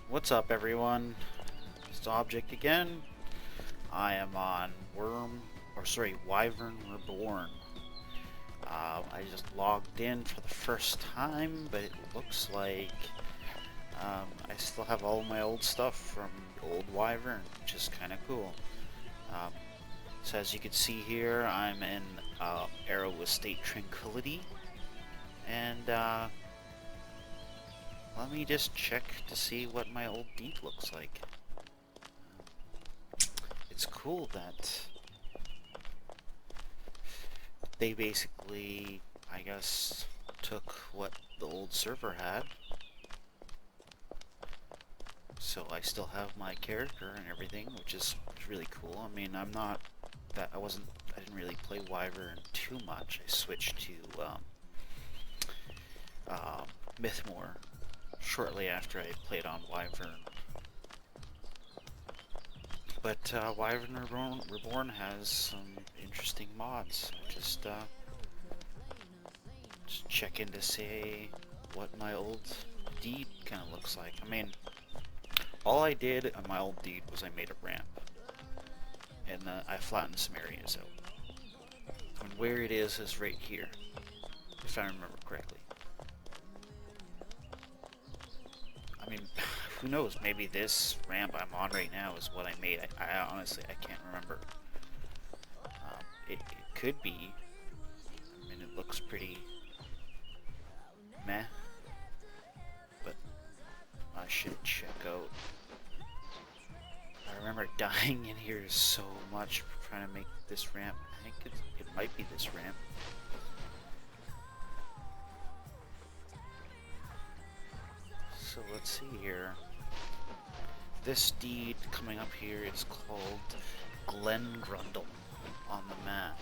What's up, everyone? It's Object again. I am on Wyvern Reborn. I just logged in for the first time, but it looks like I still have all my old stuff from old Wyvern, which is kind of cool. Um, so as you can see here, I'm in Arrow Estate Tranquility, and let me just check to see what my old deed looks like. It's cool that they basically, I guess, took what the old server had. So I still have my character and everything, which is really cool. I mean, I didn't really play Wyvern too much. I switched to Mythmore shortly after I played on Wyvern. But Wyvern Reborn has some interesting mods. Just checking to see what my old deed kind of looks like. I mean, all I did on my old deed was I made a ramp, and I flattened some areas out. And where it is right here, if I remember correctly. I mean, who knows? Maybe this ramp I'm on right now is what I made. I honestly, I can't remember. It could be. I mean, it looks pretty meh, but I should check out. I remember dying in here so much trying to make this ramp. I think it might be this ramp. So let's see here. This deed coming up here is called Grundle on the map.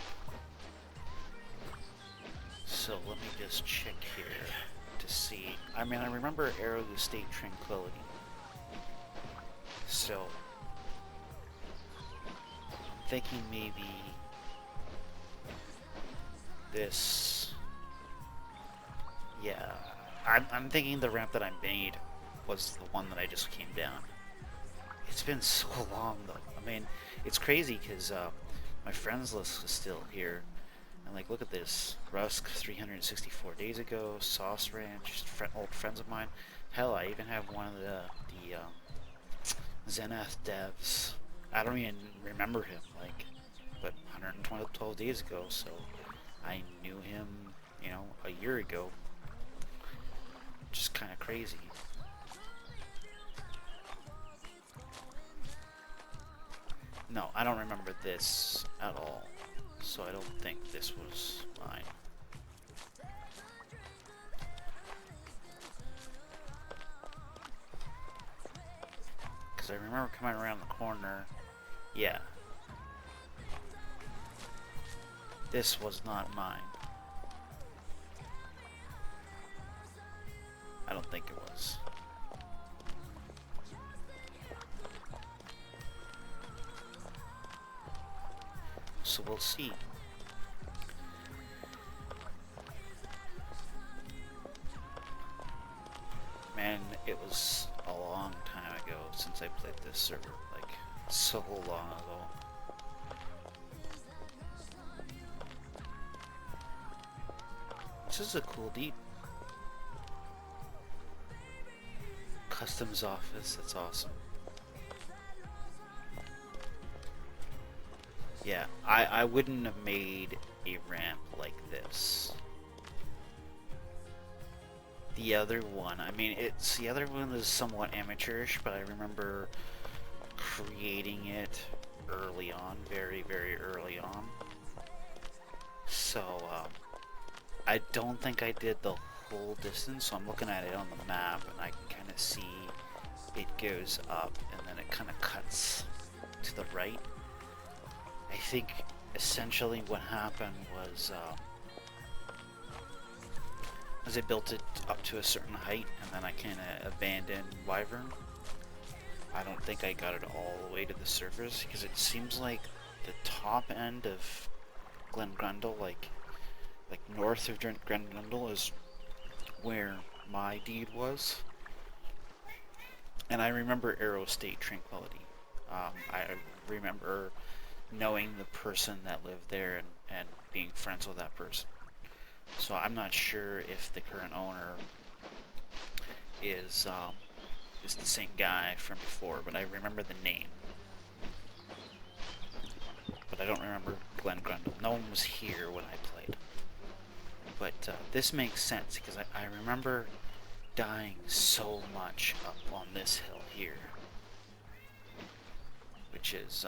So let me just check here to see. I mean, I remember Arrow Estate Tranquility. So I'm thinking maybe this. Yeah, I'm thinking the ramp that I made was the one that I just came down. It's been so long though. I mean, it's crazy because my friends list is still here. And like, look at this. Rusk 364 days ago, Sauce Ranch, old friends of mine. Hell, I even have one of the Zenith devs. I don't even remember him, like, but 112 days ago, so I knew him, you know, a year ago. Just kind of crazy. No, I don't remember this at all, so I don't think this was mine. Because I remember coming around the corner, yeah. This was not mine. I don't think it was. So we'll see. Man, it was a long time ago since I played this server, like, so long ago. This is a cool deed. Customs office, that's awesome. Yeah, I wouldn't have made a ramp like this. The other one, I mean, the other one is somewhat amateurish, but I remember creating it early on, very, very early on. So, I don't think I did the whole distance, so I'm looking at it on the map, and I can kind of see it goes up, and then it kind of cuts to the right. I think essentially what happened was I built it up to a certain height, and then I kind of abandoned Wyvern. I don't think I got it all the way to the surface, because it seems like the top end of Grundle, like north of Grundle, is where my deed was. And I remember Arrow State Tranquility. I remember knowing the person that lived there and being friends with that person. So I'm not sure if the current owner is the same guy from before, but I remember the name. But I don't remember Glen Grundle. No one was here when I played. But this makes sense because I remember dying so much up on this hill here, which is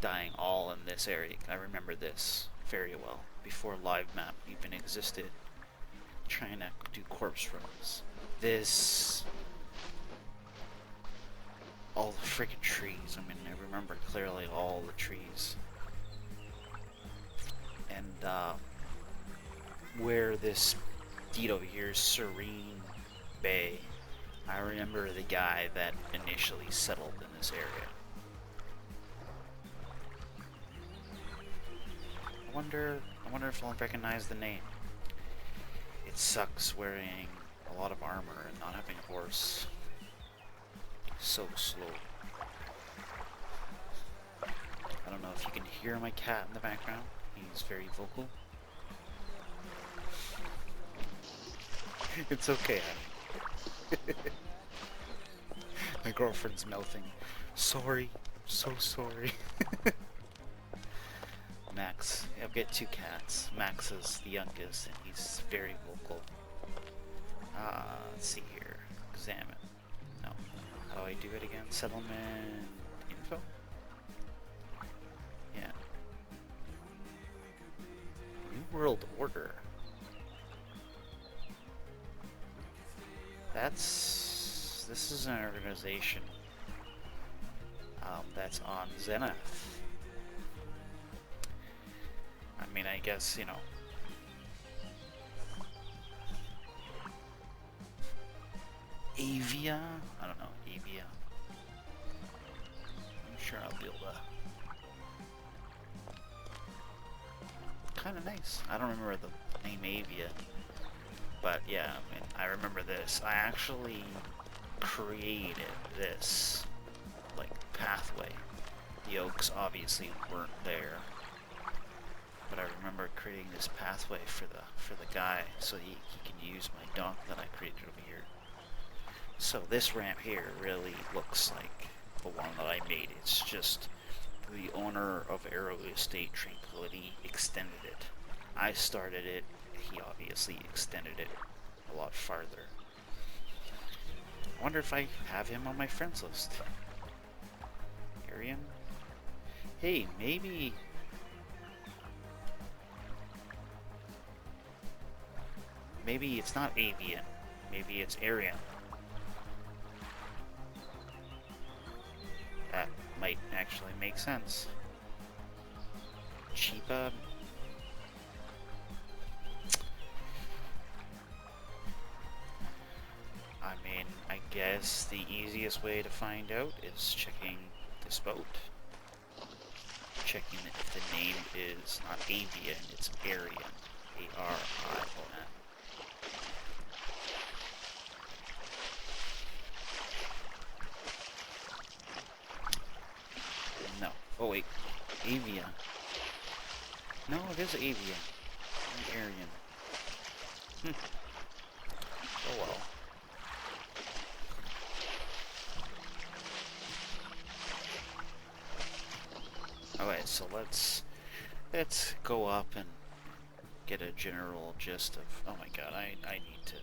dying all in this area. I remember this very well before live map even existed, trying to do corpse runs. This, all the freaking trees. I mean, I remember clearly all the trees. And where this deed over here is Serene Bay, I remember the guy that initially settled in this area. I wonder if I'll recognize the name. It sucks wearing a lot of armor and not having a horse. So slow. I don't know if you can hear my cat in the background. He's very vocal. It's okay, honey. My girlfriend's mouthing, sorry, so sorry. Max, I've got 2 cats. Max is the youngest, and he's very vocal. Let's see here. Examine. No. How do I do it again? Settlement info? Yeah. New World Order. This is an organization that's on Zenith. I mean, I guess, you know, Avia? I don't know, Avia. I'm sure I'll be able to. Kind of nice. I don't remember the name Avia. But yeah, I mean, I remember this. I actually created this, like, pathway. The oaks obviously weren't there. But I remember creating this pathway for the guy so he can use my dock that I created over here. So this ramp here really looks like the one that I made. It's just the owner of Arrow Estate Tranquility extended it. I started it, he obviously extended it a lot farther. I wonder if I have him on my friends list. Arian? Hey, maybe it's not Avian. Maybe it's Arian. That might actually make sense. Cheaper. I mean, I guess the easiest way to find out is checking this boat. Checking if the name is not Avian, it's Arian. A-R-I-O-N. No. Oh wait. Avia. No, it is Avia. Arian. Oh well. Alright, so let's go up and get a general gist of. Oh my god, I need to.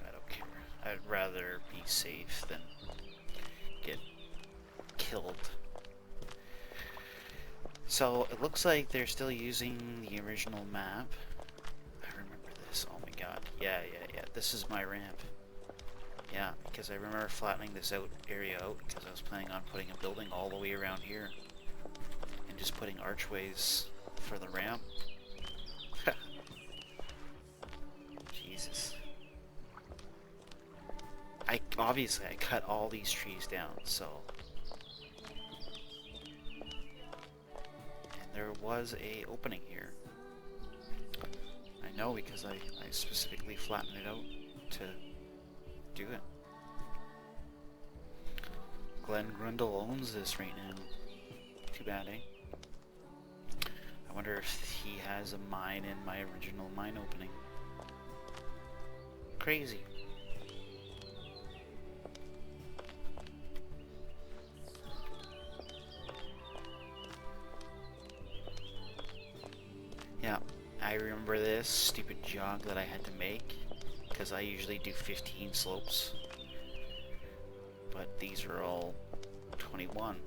I don't care. I'd rather be safe than get killed. So it looks like they're still using the original map. I remember this. Oh my god. Yeah. This is my ramp. Yeah, because I remember flattening this area out because I was planning on putting a building all the way around here and just putting archways for the ramp. Jesus. Obviously I cut all these trees down, so. And there was a opening here. I No, because I specifically flattened it out to do it. Glenn Grundle owns this right now. Too bad, eh? I wonder if he has a mine in my original mine opening. Crazy. Yeah, I remember this stupid jog that I had to make, because I usually do 15 slopes, but these are all 21,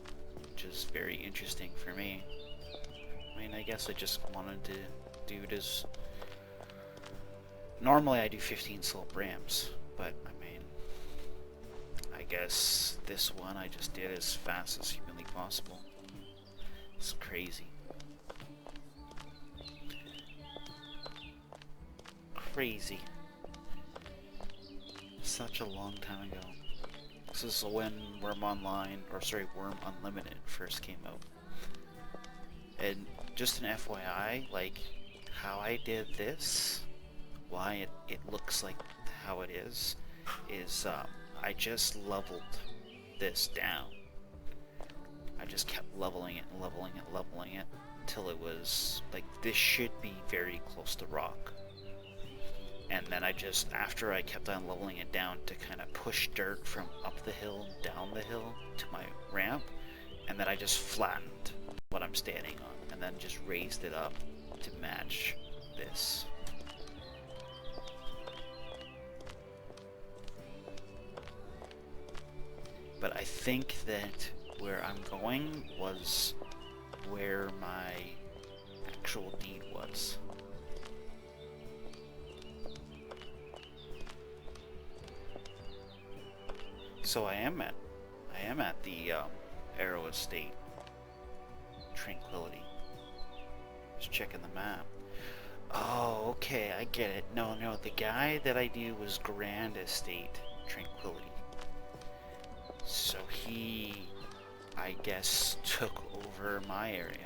which is very interesting for me. I mean, I guess I just wanted to do it as... Normally I do 15 slope ramps, but I mean, I guess this one I just did as fast as humanly possible. It's crazy. Crazy. Such a long time ago. This is when Wurm Online, or sorry, Wurm Unlimited first came out. And just an FYI, like, how I did this, why it looks like how it is I just leveled this down. I just kept leveling it, leveling it, leveling it, until it was, like, this should be very close to rock. And then I just, after I kept on leveling it down to kind of push dirt from up the hill, down the hill to my ramp, and then I just flattened what I'm standing on, and then just raised it up to match this. But I think that where I'm going was where my actual deed was. So I am at the Arrow Estate Tranquility. Just checking the map. Oh, okay, I get it. No, the guy that I do was Grand Estate Tranquility. So he, I guess, took over my area.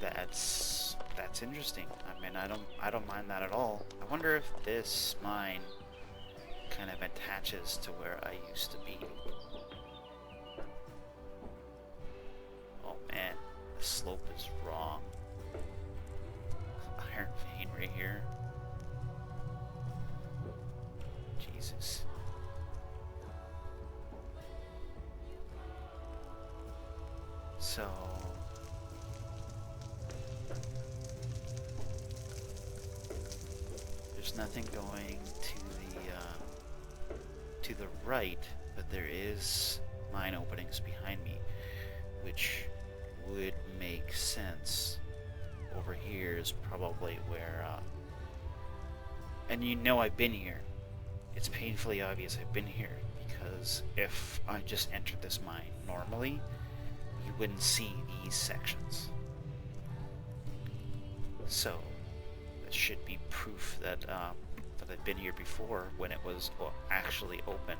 That's interesting. I mean, I don't mind that at all. I wonder if this mine kind of attaches to where I used to be. Oh man, the slope is wrong. Iron vein right here. Jesus. So there's nothing going to the right, but there is mine openings behind me, which would make sense. Over here is probably where and you know I've been here. It's painfully obvious I've been here, because if I just entered this mine normally, you wouldn't see these sections. So that should be proof that that I've been here before when it was actually open.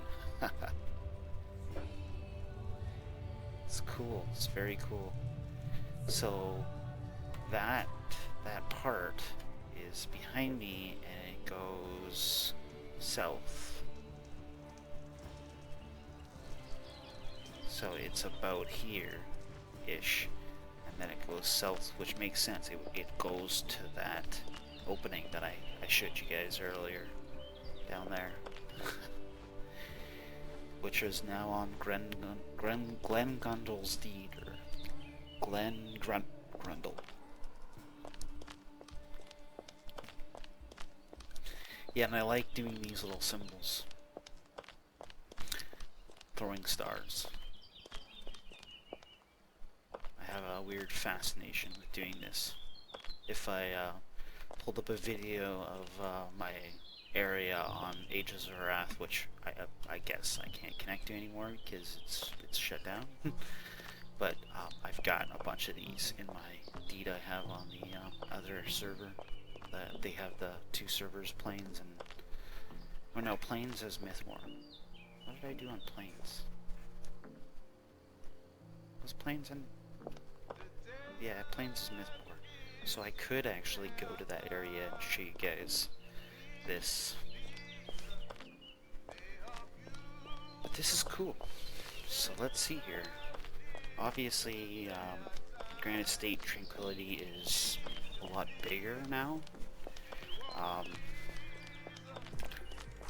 It's cool. It's very cool. So that part is behind me, and it goes south. So it's about here-ish, and then it goes south, which makes sense. It goes to that opening that I showed you guys earlier, down there. Which is now on Glen Grundle's deed, or Glen Grundle. Yeah, and I like doing these little symbols. Throwing stars. I have a weird fascination with doing this. If I pulled up a video of my area on Ages of Wrath, which I guess I can't connect to anymore because it's shut down. But I've got a bunch of these in my deed I have on the other server. They have the two servers, Plains and... Oh no, Plains is Mythmore. What did I do on Plains? Was Plains in... Yeah, Plains is Mythmore. So I could actually go to that area and show you guys this. But this is cool. So let's see here. Obviously, Granite State Tranquility is a lot bigger now.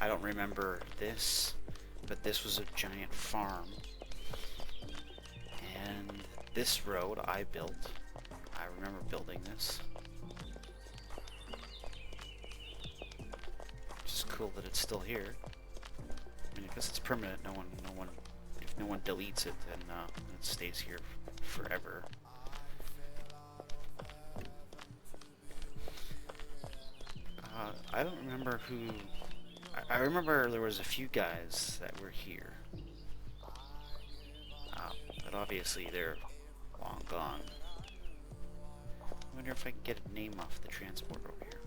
I don't remember this, but this was a giant farm. And this road I built. I remember building this. Which is cool that it's still here. I mean, I guess it's permanent. If no one deletes it, then it stays here forever. I don't remember who. I remember there was a few guys that were here, but obviously they're long gone. I wonder if I can get a name off the transport over here.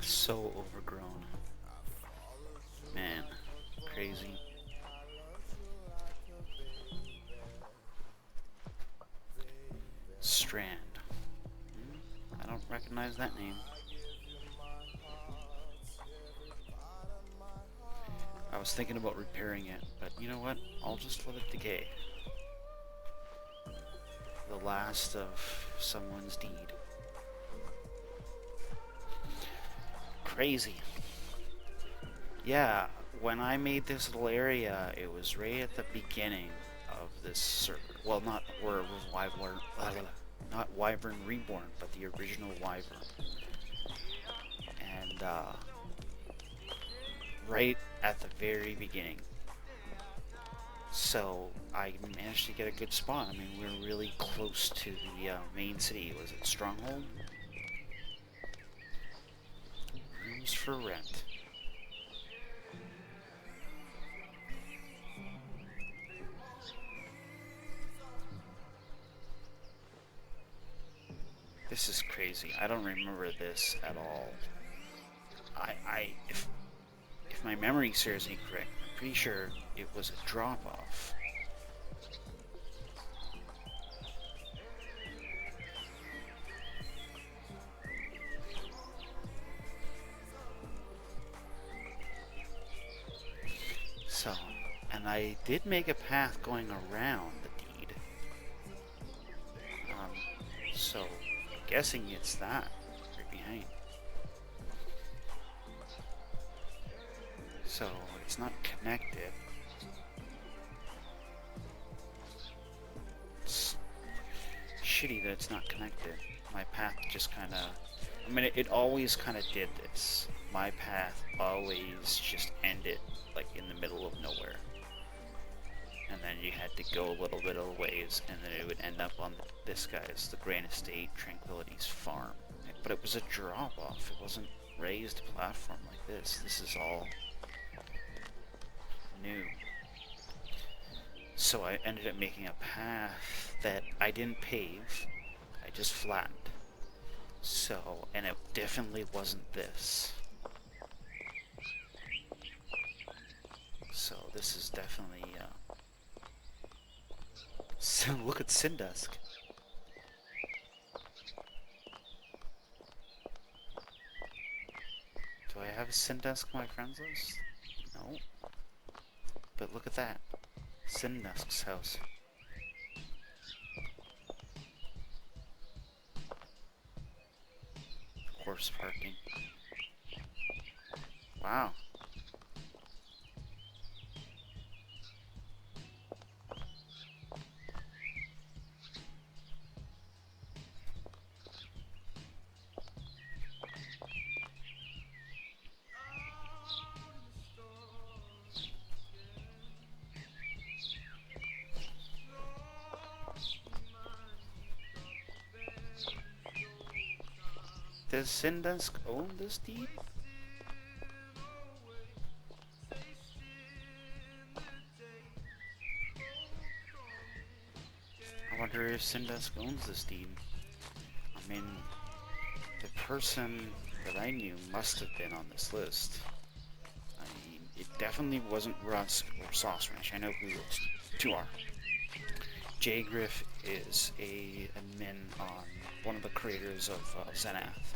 So overgrown. Man, crazy. Strand. I don't recognize that name. I was thinking about repairing it, but you know what? I'll just let it decay. The last of someone's deed. Crazy. Yeah, when I made this little area, it was right at the beginning of this server. Well, not where it was not Wyvern Reborn, but the original Wyvern. And right at the very beginning. So I managed to get a good spot. I mean, we're really close to the main city. Was it Stronghold? Rooms for rent. This is crazy. I don't remember this at all. If my memory serves me correct, I'm pretty sure it was a drop-off. So, and I did make a path going around the deed. So, I'm guessing it's that right behind. So, it's not connected. It's shitty that it's not connected. My path just kind of... I mean, it always kind of did this. My path always just ended, like, in the middle of nowhere. And then you had to go a little bit of a ways, and then it would end up on this guy's, the Granite State Tranquility's farm. But it was a drop-off. It wasn't raised platform like this. This is all new. So I ended up making a path that I didn't pave. I just flattened. So, and it definitely wasn't this. So this is definitely, so look at Syndusk. Do I have a Syndusk on my friends list? No. But look at that. Syndusk's house. Horse parking. Wow. Does Syndusk own this deed? I wonder if Syndusk owns this deed. I mean, the person that I knew must have been on this list. I mean, it definitely wasn't Rusk or Sauce Ranch. I know who those two are. Jay Griff is a min on one of the creators of Zenath.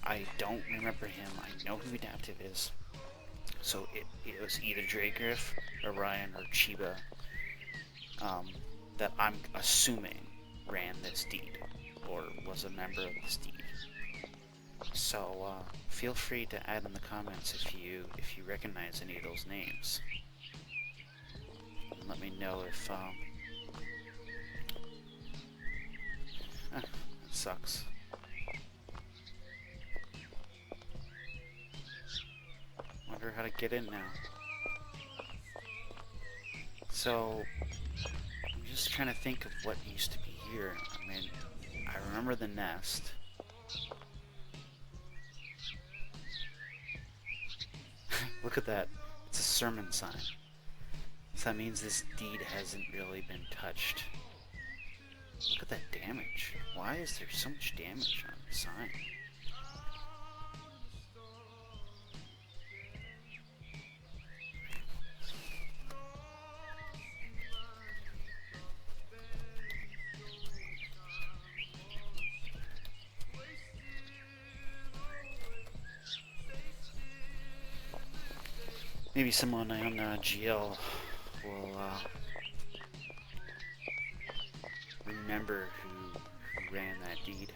I don't remember him. I know who Adaptive is. So it was either Jay Griff, Orion, or Chiba that I'm assuming ran this deed or was a member of this deed. So feel free to add in the comments if you recognize any of those names. And let me know if that sucks. Wonder how to get in now. So I'm just trying to think of what used to be here. I mean, I remember the nest. Look at that. It's a sermon sign. So that means this deed hasn't really been touched. Look at that damage. Why is there so much damage on the sign? Maybe someone on GL will remember who ran that deed.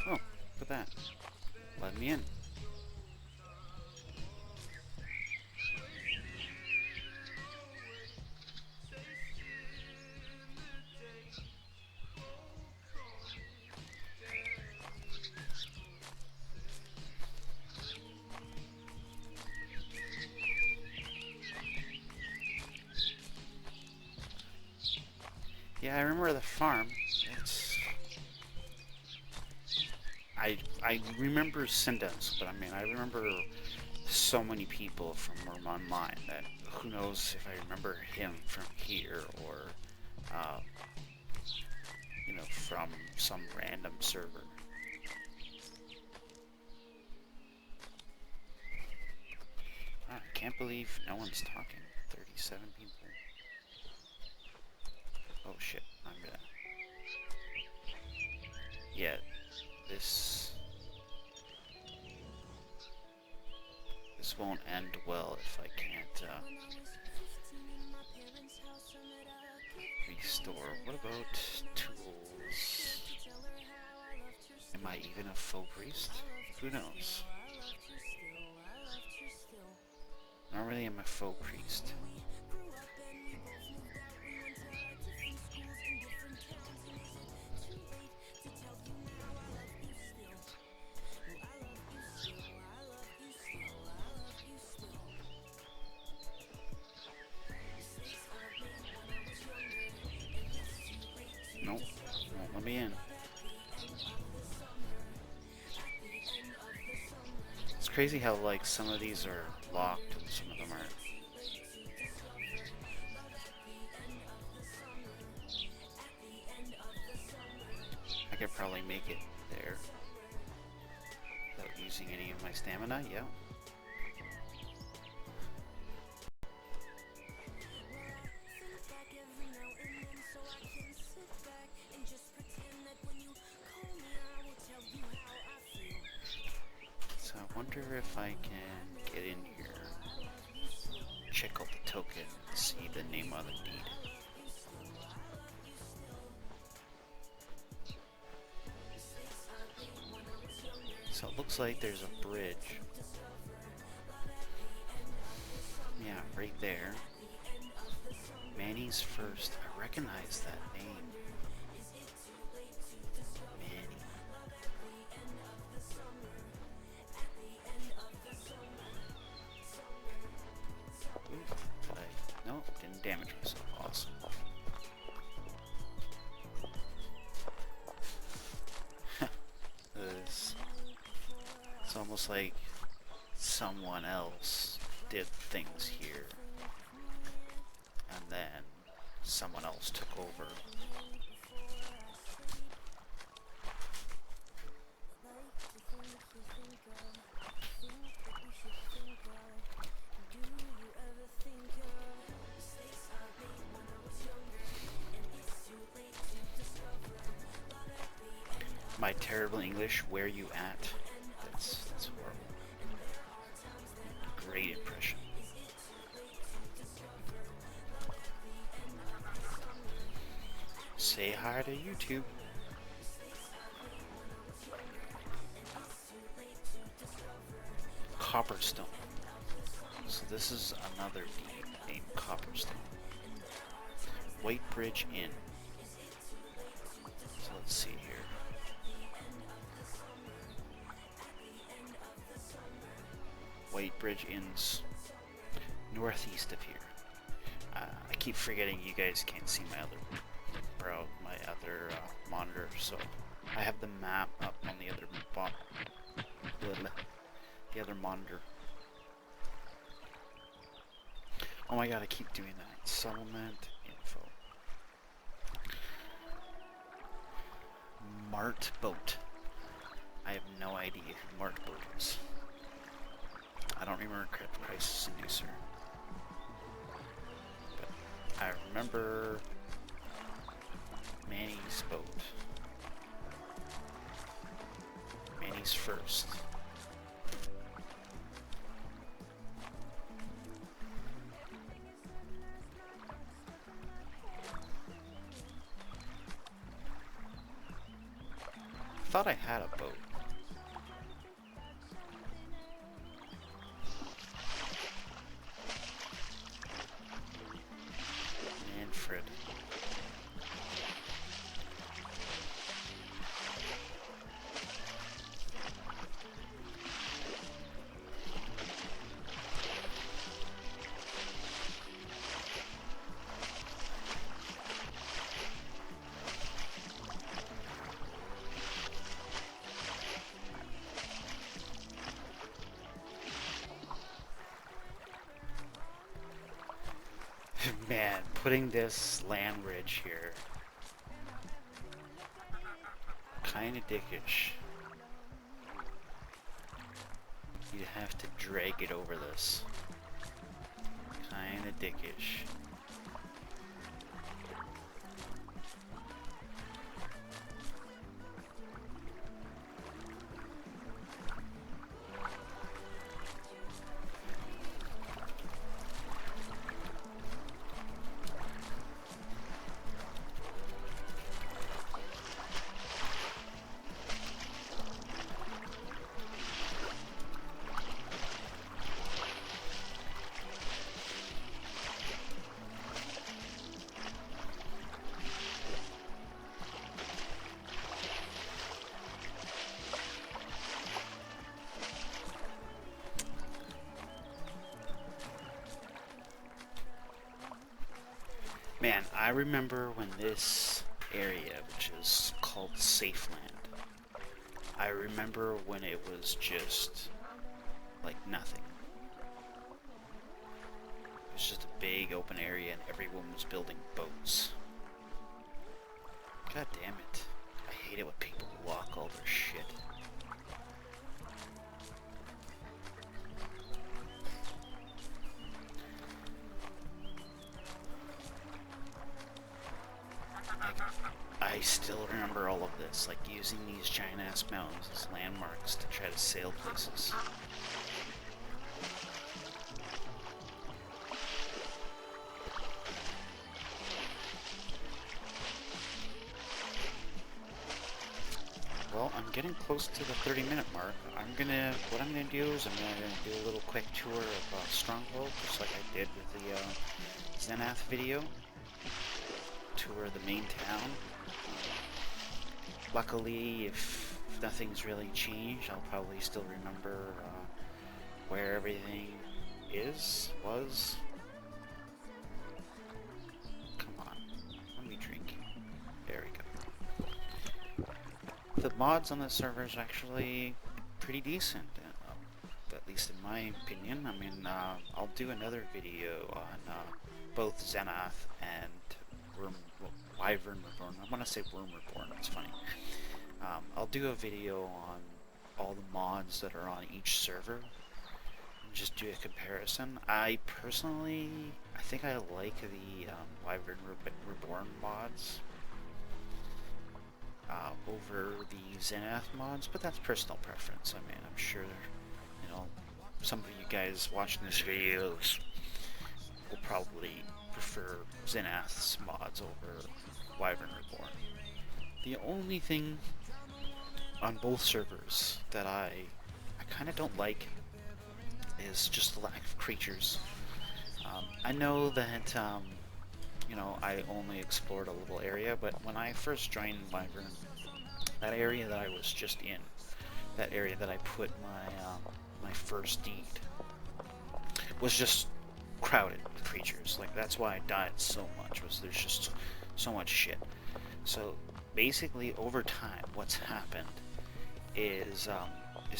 Oh, look at that. Let me in. Yeah, I remember the farm. I remember Syndas, but I mean, I remember so many people from Wurm Online that who knows if I remember him from here or, you know, from some random server. I can't believe no one's talking. 37 people. Oh shit, I'm gonna... Yeah, this won't end well if I can't restore. What about tools? Am I even a faux priest? Who knows? Normally I'm a faux priest. Nope, won't let me in. It's crazy how like some of these are locked and some of them aren't. I could probably make it there without using any of my stamina, yeah. So I wonder if I can get in here, check out the token, and see the name of the deed. So it looks like there's a bridge. Yeah, right there. Manny's First. I recognize that name. Manny. Ooh, did I? No, didn't damage myself. Awesome. It's almost like someone else did things here, and then someone else took over. My terrible English, where you at? That's horrible. Great impression. Say hi to YouTube. Copperstone. So this is another deed named Copperstone. White Bridge Inn. So let's see here. White Bridge Inn's northeast of here. I keep forgetting you guys can't see my other monitor, so I have the map up on the other monitor. Oh my god, I keep doing that. Settlement info. Mart Boat. I have no idea who Mart Boat is. I don't remember Crisis Inducer. But I remember Manny's boat. Manny's first. I thought I had a boat. Manfred. Man, putting this land bridge here, kinda dickish. You have to drag it over this. Kinda dickish. Man, I remember when this area, which is called Safeland, I remember when it was just like nothing. It was just a big open area and everyone was building boats. God damn it. I hate it when people lock all their shit. I still remember all of this, like using these giant ass mountains as landmarks to try to sail places. Well, I'm getting close to the 30-minute mark. What I'm gonna do is I'm gonna do a little quick tour of Stronghold, just like I did with the Xenath video. Tour of the main town. Luckily, if nothing's really changed, I'll probably still remember where everything was. Come on, let me drink. There we go. The mods on the server is actually pretty decent, at least in my opinion. I mean, I'll do another video on both Xenath and Wyvern Reborn. I want to say Wurm Reborn, it's funny. I'll do a video on all the mods mods that are on each server and just do a comparison. I personally, I think I like the Wyvern Reborn mods over the Xanath mods, but that's personal preference. I mean, I'm sure, you know, some of you guys watching this video will probably prefer Xanath's mods over Wyvern Reborn. The only thing on both servers that I kind of don't like is just the lack of creatures. I know that, you know, I only explored a little area, but when I first joined Wyvern, that area that I was just in, that area that I put my first deed, was just crowded with creatures. Like, that's why I died so much, was there's just so much shit. So basically, over time, what's happened is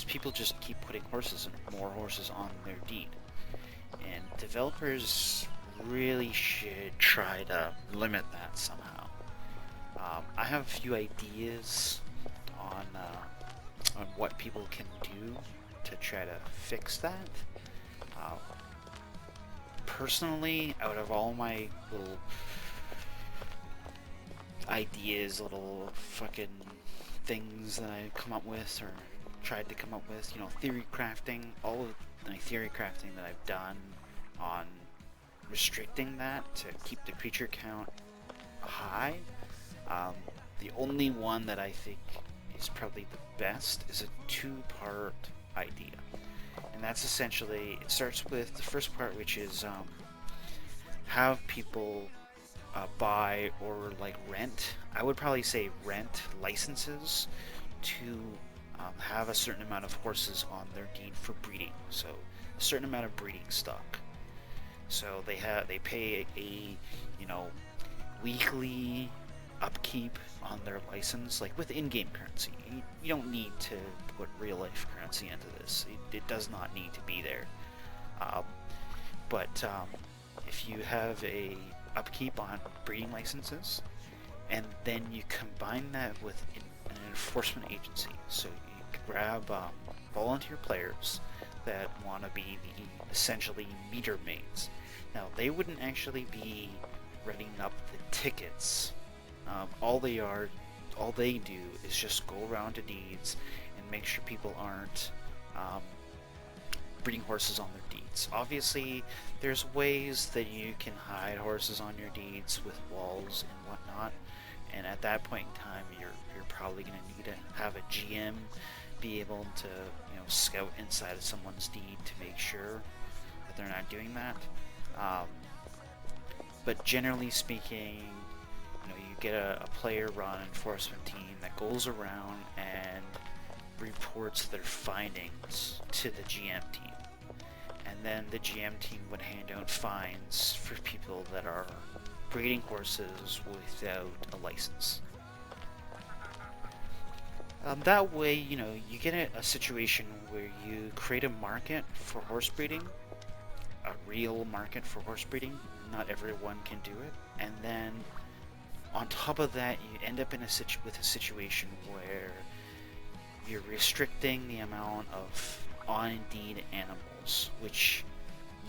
people just keep putting horses and more horses on their deed, and developers really should try to limit that somehow. I have a few ideas on what people can do to try to fix that. Personally, out of all my little ideas, little fucking things that I come up with or tried to come up with, you know, theory crafting, all of my theory crafting that I've done on restricting that to keep the creature count high, the only one that I think is probably the best is a two-part idea. And that's essentially, it starts with the first part, which is have people buy or like rent, I would probably say rent licenses to have a certain amount of horses on their deed for breeding. So a certain amount of breeding stock. So they pay a, you know, weekly upkeep on their license, like with in-game currency. You don't need to put real-life currency into this. It does not need to be there. But if you have a upkeep on breeding licenses, and then you combine that with an enforcement agency, so you grab volunteer players that want to be the essentially meter maids. Now, they wouldn't actually be writing up the tickets. All they do is just go around to deeds and make sure people aren't breeding horses on their deeds. Obviously, there's ways that you can hide horses on your deeds with walls and whatnot, and at that point in time, you're probably going to need to have a GM be able to, you know, scout inside of someone's deed to make sure that they're not doing that. But generally speaking, you know, you get a player-run enforcement team that goes around and reports their findings to the GM team, and then the GM team would hand out fines for people that are breeding horses without a license. That way, you know, you get a situation where you create a market for horse breeding, a real market for horse breeding. Not everyone can do it, and then on top of that, you end up in a situation where you're restricting the amount of on-deed animals, which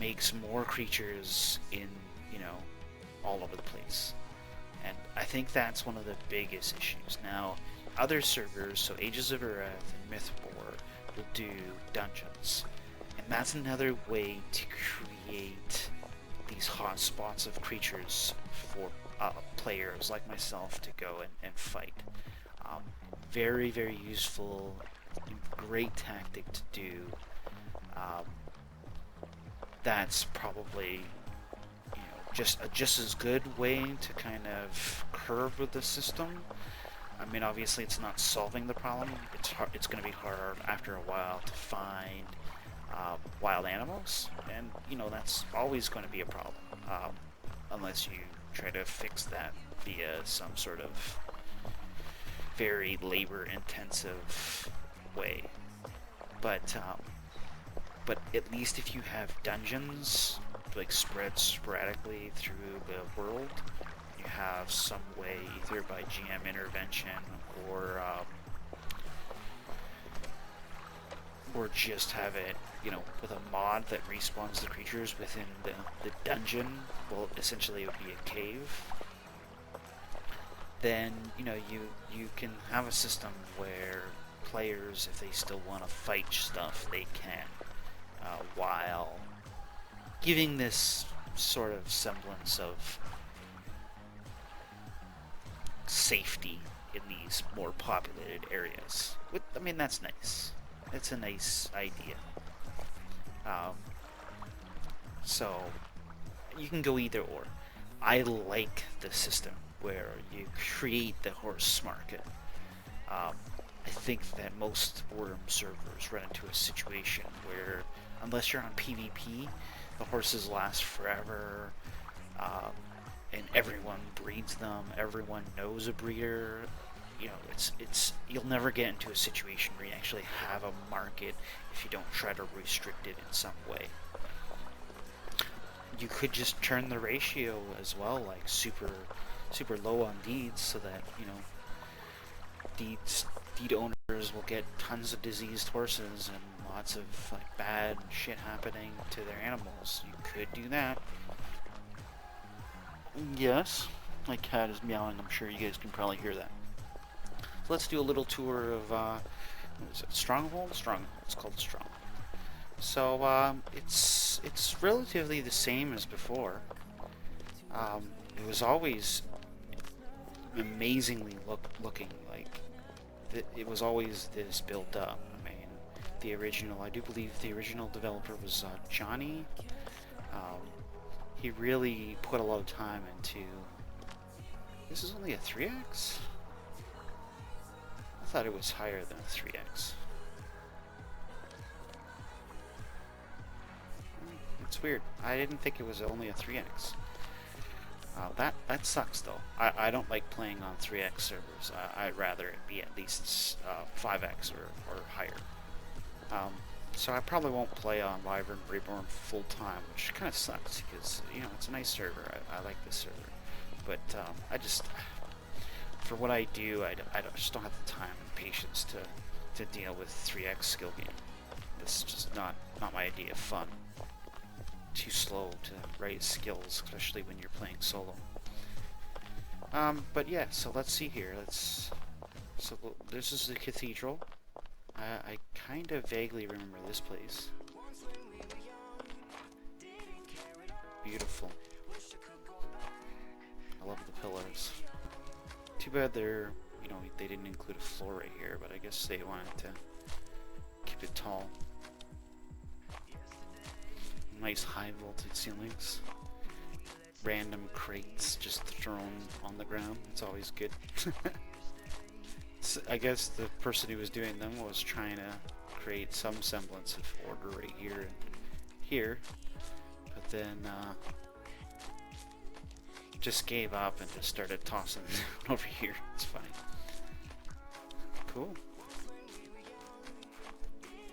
makes more creatures in, you know, all over the place. And I think that's one of the biggest issues. Now, other servers, so Ages of Arath and Mythbore, will do dungeons. And that's another way to create these hot spots of creatures for players like myself to go and fight. Very, very useful, great tactic to do. That's probably, you know, just as good way to kind of curve with the system. I mean, obviously it's not solving the problem. It's going to be hard after a while to find wild animals, and you know that's always going to be a problem unless you try to fix that via some sort of very labor-intensive way. But at least if you have dungeons like spread sporadically through the world, you have some way, either by GM intervention or or just have it, you know, with a mod that respawns the creatures within the dungeon. Well, essentially it would be a cave. Then, you know, you can have a system where players, if they still want to fight stuff, they can, while giving this sort of semblance of safety in these more populated areas. I mean, that's nice. It's a nice idea. So, you can go either or. I like the system where you create the horse market. I think that most Wurm servers run into a situation where, unless you're on PvP, the horses last forever, and everyone breeds them, everyone knows a breeder. You know, you'll never get into a situation where you actually have a market if you don't try to restrict it in some way. You could just turn the ratio as well, like super low on deeds, so that, you know, deed owners will get tons of diseased horses and lots of like bad shit happening to their animals. You could do that. Yes, my cat is meowing. I'm sure you guys can probably hear that. So let's do a little tour of what is it? Stronghold? Stronghold. It's called Stronghold. So it's relatively the same as before. It was always amazingly looking like it was always this built up. I mean, I do believe the original developer was Johnny. He really put a lot of time into. This is only a 3x? I thought it was higher than a 3x. It's weird. I didn't think it was only a 3x. That sucks though. I don't like playing on 3x servers. I'd rather it be at least 5x or higher. So I probably won't play on Wyvern Reborn full time, which kind of sucks because, you know, it's a nice server. I like this server, but I just, for what I do, I just don't have the time and patience to deal with 3x skill game. This is just not my idea of fun. Too slow to raise skills, especially when you're playing solo. But yeah, so let's see here. So this is the cathedral. I kind of vaguely remember this place. Beautiful. I love the pillars. Too bad they didn't include a floor right here, but I guess they wanted to keep it tall. Nice high voltage ceilings. Random crates just thrown on the ground. It's always good. So I guess the person who was doing them was trying to create some semblance of order right here and here, but then just gave up and just started tossing them over here. It's fine. Cool.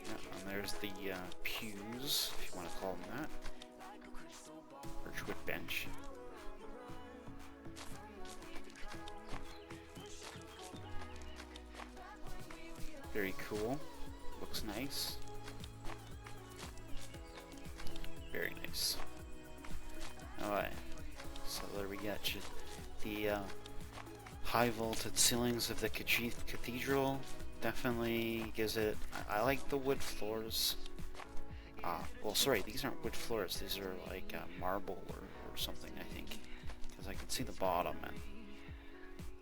And there's the pews, if you want to call them that. Birchwood bench. Very cool. Looks nice. Very nice. Alright. So there we got you. The high vaulted ceilings of the cathedral. Definitely gives it. I like the wood floors. Well, sorry, these aren't wood floors. These are like marble or something, I think, because I can see the bottom and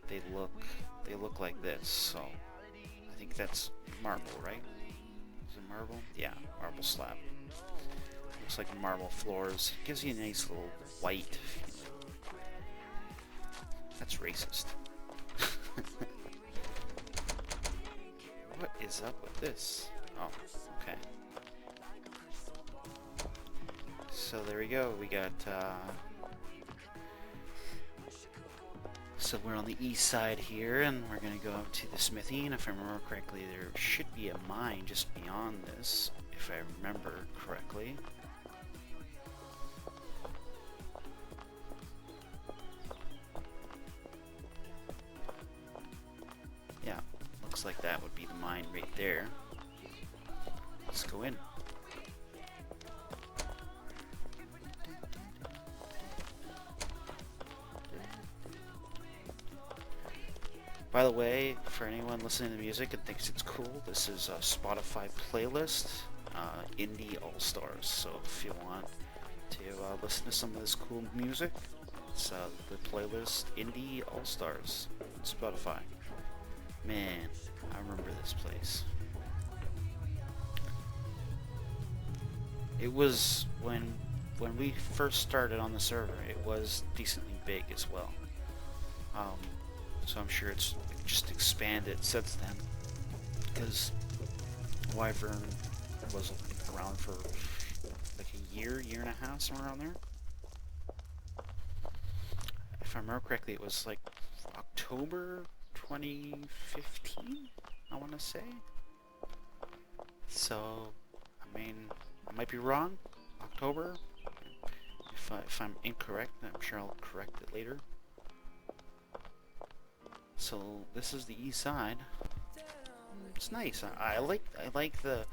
they look like this. So I think that's marble, right? Is it marble? Yeah, marble slab. Looks like marble floors. Gives you a nice little white feeling. That's racist. What is up with this? Oh, okay. So there we go. We got, so we're on the east side here, and we're gonna go up to the smithy, and if I remember correctly, there should be a mine just beyond this, if I remember correctly. Yeah, looks like that would be the mine right there. go in. By the way, for anyone listening to music and thinks it's cool, this is a Spotify playlist, Indie All-Stars. So if you want to listen to some of this cool music, it's the playlist Indie All-Stars on Spotify. Man, I remember this place. It was when we first started on the server, it was decently big as well. So I'm sure it's just expanded since then, because Wyvern was around for like a year and a half, somewhere around there. If I remember correctly, it was like October 2015, I want to say. So, I mean, I might be wrong. October. If I'm incorrect, I'm sure I'll correct it later. So this is the east side. It's nice. I like the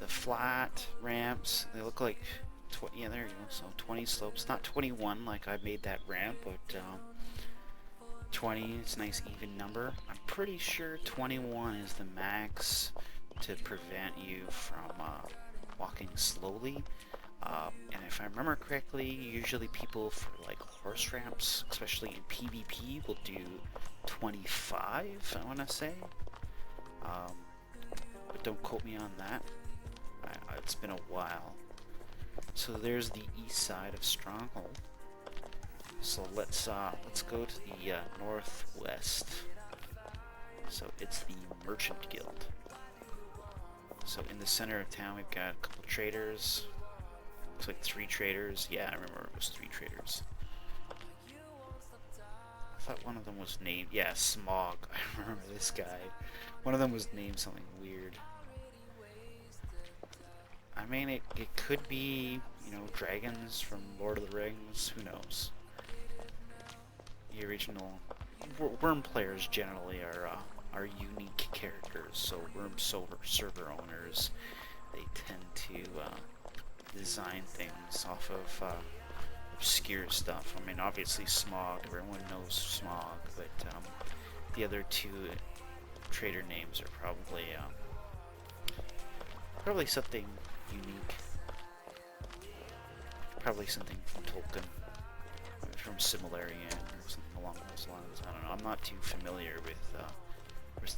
flat ramps. They look like yeah, there you go. So 20 slopes, not 21 like I made that ramp, but 20. It's a nice even number. I'm pretty sure 21 is the max to prevent you from walking slowly. And if I remember correctly, usually people for like horse ramps, especially in PvP, will do 25, I want to say. But don't quote me on that. It's been a while. So there's the east side of Stronghold. So let's go to the northwest. So it's the Merchant Guild. So in the center of town, we've got a couple traders. Looks like 3 traders. Yeah, I remember it was 3 traders. I thought one of them was named, yeah, Smog. I remember this guy. One of them was named something weird. I mean, it could be, you know, dragons from Lord of the Rings. Who knows? The original Wurm players generally are unique characters. So Wurm server owners, they tend to design things off of obscure stuff. I mean, obviously Smog, everyone knows Smog, but the other 2 trader names are probably something unique. Probably something from Tolkien, maybe from Silmarillion or something along those lines. I don't know. I'm not too familiar with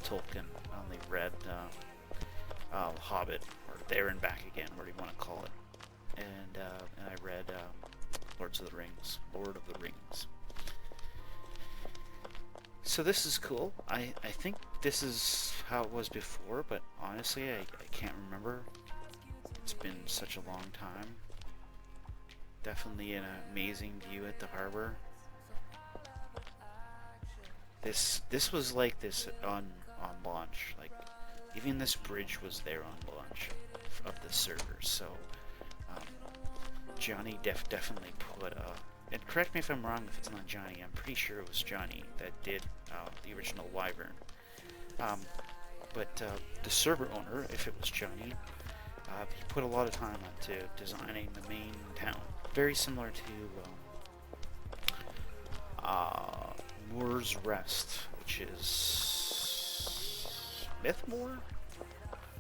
Tolkien. I only read Hobbit, or There and Back Again, whatever you want to call it. And I read Lord of the Rings. So this is cool. I think this is how it was before, but honestly, I can't remember. It's been such a long time. Definitely an amazing view at the harbor. This was like this on launch. Like, even this bridge was there on launch of the server. So Johnny definitely put and correct me if I'm wrong if it's not Johnny. I'm pretty sure it was Johnny that did the original Wyvern. But the server owner, if it was Johnny, he put a lot of time into designing the main town. Very similar to Moor's Rest, which is Mythmore?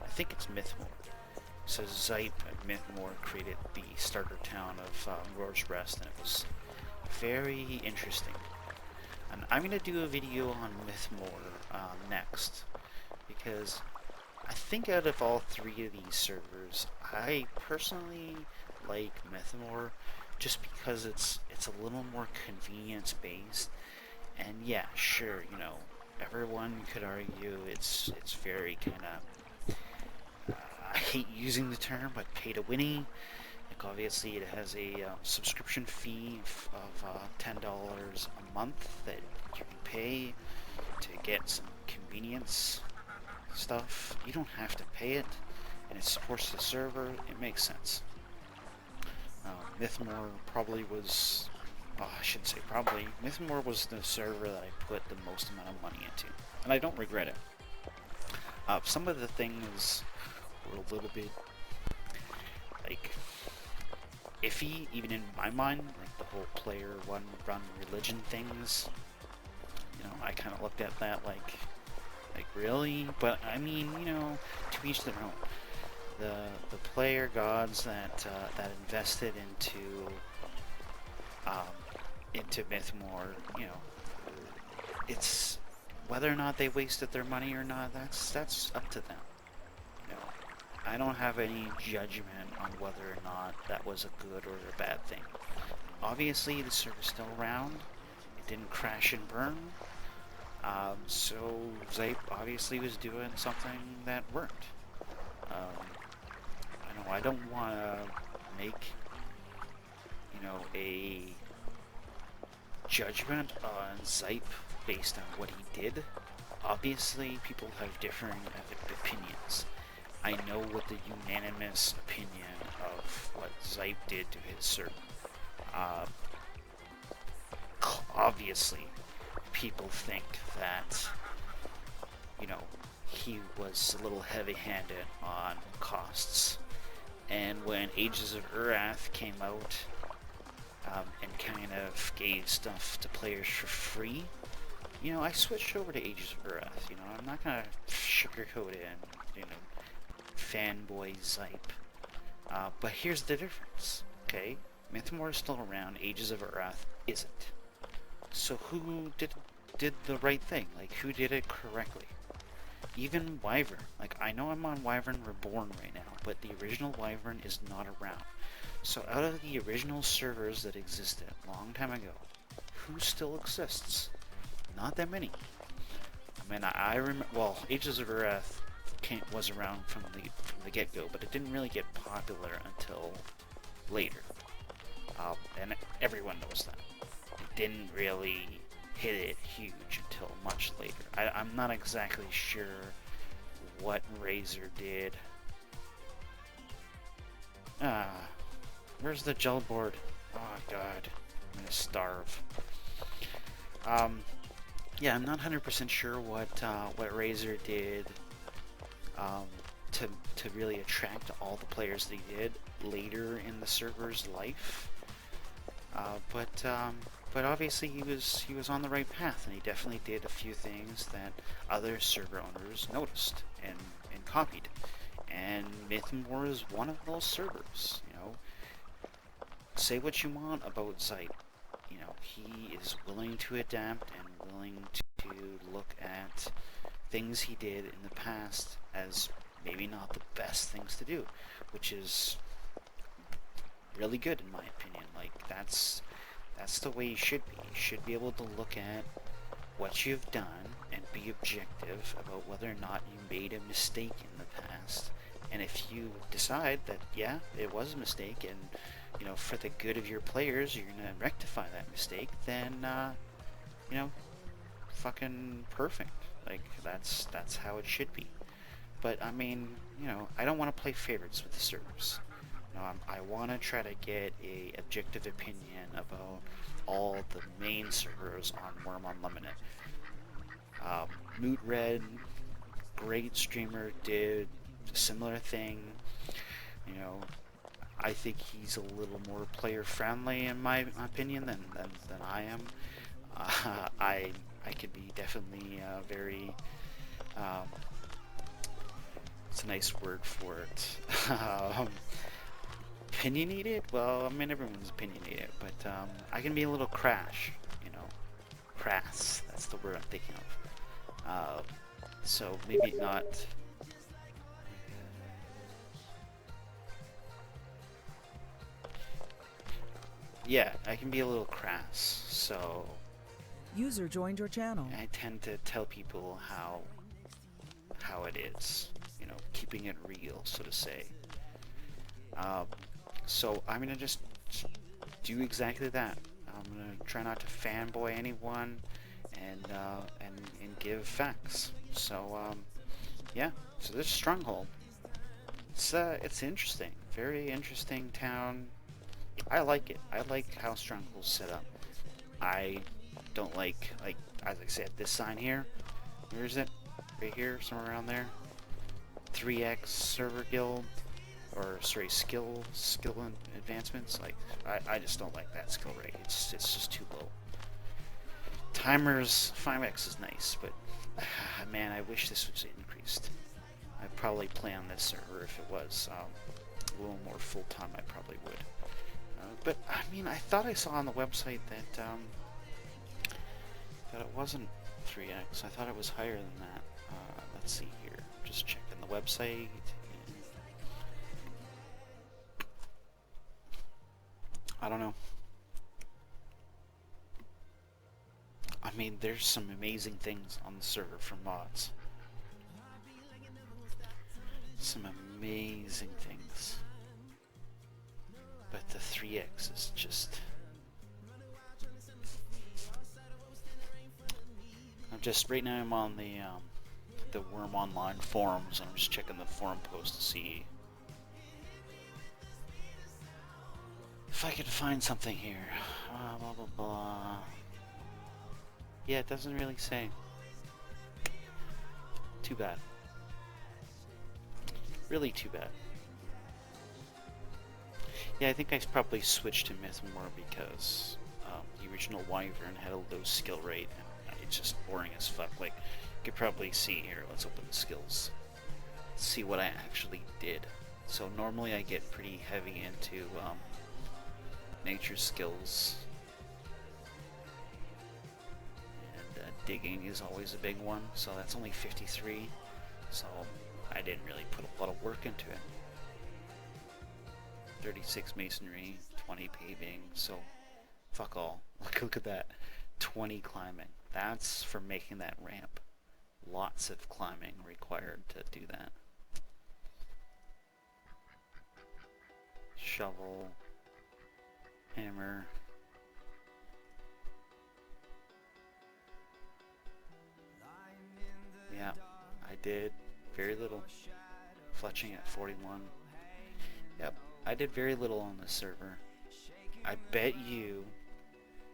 I think it's Mythmore. So Zype and Mythmore created the starter town of Moor's Rest, and it was very interesting. And I'm going to do a video on Mythmore next, because I think out of all 3 of these servers, I personally like Mythmore just because it's a little more convenience based. And yeah, sure, you know, everyone could argue it's very kind of, I hate using the term, but pay-to-winny. Like, obviously it has a subscription fee of $10 a month that you can pay to get some convenience stuff. You don't have to pay it, and it supports the server. It makes sense. Mythmore probably was, I shouldn't say probably, Mythmore was the server that I put the most amount of money into, and I don't regret it. Some of the things were a little bit, like, iffy, even in my mind. Like, the whole player one run religion things. You know, I kind of looked at that like really? But, I mean, you know, to each their own. The player gods that invested into Mythmore, you know, it's whether or not they wasted their money or not, that's up to them. You know, I don't have any judgment on whether or not that was a good or a bad thing. Obviously, the server's still around. It didn't crash and burn. So Zype obviously was doing something that worked. I don't want to make, you know, a judgment on Zype based on what he did. Obviously, people have differing opinions. I know what the unanimous opinion of what Zype did to his server. Obviously, people think that, you know, he was a little heavy-handed on costs. And when Ages of Urath came out and kind of gave stuff to players for free, you know, I switched over to Ages of Urath. You know, I'm not gonna sugarcoat it and, you know, fanboy Zype. But here's the difference, okay? Mythmore is still around, Ages of Urath isn't. So who did the right thing? Like, who did it correctly? Even Wyvern. Like, I know I'm on Wyvern Reborn right now, but the original Wyvern is not around. So out of the original servers that existed a long time ago, who still exists? Not that many. I mean, I remember, well, Ages of Urath was around from the get-go, but it didn't really get popular until later. And everyone knows that. It didn't really hit it huge until much later. I'm not exactly sure what Razor did. Where's the gel board? Oh god, I'm gonna starve. Yeah, I'm not 100% sure what Razor did to really attract all the players that he did later in the server's life. But obviously he was on the right path, and he definitely did a few things that other server owners noticed and copied. And Mythmore is one of those servers. You know, say what you want about Zype. You know, he is willing to adapt and willing to look at things he did in the past as maybe not the best things to do, which is really good in my opinion. Like, that's the way you should be. You should be able to look at what you've done and be objective about whether or not you made a mistake in the past. And if you decide that, yeah, it was a mistake, and, you know, for the good of your players, you're gonna rectify that mistake, then, you know, fucking perfect. Like, that's how it should be. But, I mean, you know, I don't want to play favorites with the servers. I want to try to get a objective opinion about all the main servers on Wurm Unlimited. Moot Red, great streamer, did a similar thing. You know, I think he's a little more player friendly in my opinion than I am. I could be definitely very it's a nice word for it. Opinionated? Well, I mean, everyone's opinionated, but I can be a little crass, you know. Crass, that's the word I'm thinking of. So maybe not. Yeah, I can be a little crass, so. User joined your channel. I tend to tell people how it is, you know, keeping it real, so to say. So I'm gonna just do exactly that. I'm gonna try not to fanboy anyone and give facts. So yeah. So this Stronghold, it's interesting, very interesting town. I like it. I like how Stronghold's set up. I don't like as I said, this sign here. Where is it? Right here, somewhere around there. 3x server guild, or sorry, skill advancements. Like I just don't like that skill rate. It's just too low. Timers 5x is nice, but man, I wish this was increased. I'd probably play on this server if it was a little more full time. I probably would. But I mean, I thought I saw on the website that it wasn't 3x. I thought it was higher than that. Let's see here. Just checking the website. I don't know. I mean, there's some amazing things on the server for mods. Some amazing things. But the 3x is just... right now I'm on the Wurm online forums, and I'm just checking the forum post to see if I can find something here. Blah blah blah. Yeah, it doesn't really say. Too bad. Really too bad. Yeah, I think I probably switched to Myth more because the original Wyvern had a low skill rate, and it's just boring as fuck. Like, you could probably see here, let's open the skills. Let's see what I actually did. So normally I get pretty heavy into nature skills. And digging is always a big one, so that's only 53. So I didn't really put a lot of work into it. 36 masonry, 20 paving, so fuck all. Look at that. 20 climbing. That's for making that ramp. Lots of climbing required to do that. Shovel. Hammer. Yeah, I did very little. Fletching at 41. Yep, I did very little on this server. I bet you,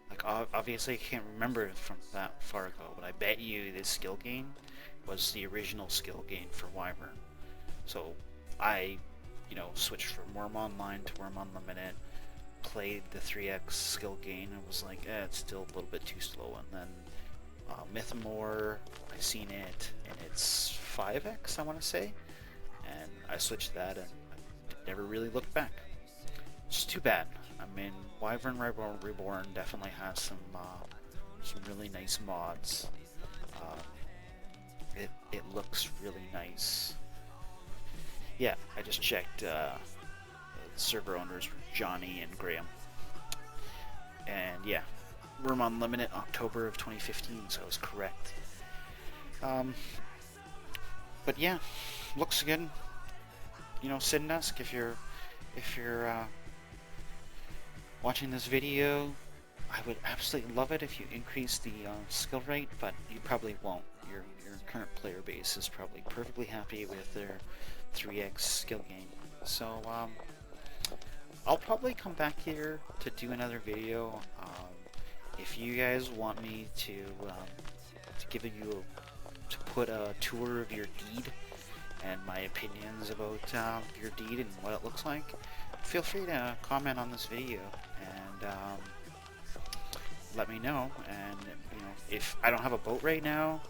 like obviously I can't remember it from that far ago, but I bet you this skill gain was the original skill gain for Wyvern. So I, switched from Wurm Online to Wurm Unlimited, played the 3x skill gain, and was like, it's still a little bit too slow. And then Mythmore, I seen it, and it's 5x, I want to say, and I switched that and never really looked back. It's too bad. I mean, Wyvern Reborn definitely has some really nice mods. It looks really nice. Yeah, I just checked. The server owners were Johnny and Graham, and yeah, Wurm Unlimited October of 2015, so I was correct. But yeah, looks good. Sindusk, if you're watching this video, I would absolutely love it if you increase the skill rate, but you probably won't. Your current player base is probably perfectly happy with their 3x skill gain. So I'll probably come back here to do another video. If you guys want me to put a tour of your deed and my opinions about your deed and what it looks like, feel free to comment on this video and let me know. And if I don't have a boat right now,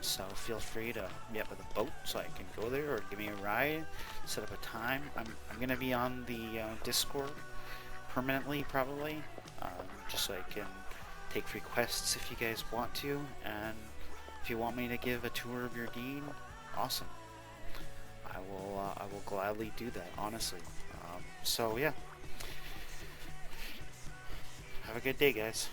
so feel free to hit me up with a boat so I can go there, or give me a ride, set up a time. I'm gonna be on the Discord permanently, probably, just so I can take requests if you guys want to. And if you want me to give a tour of your deed, awesome. I will gladly do that, honestly. So yeah, have a good day, guys.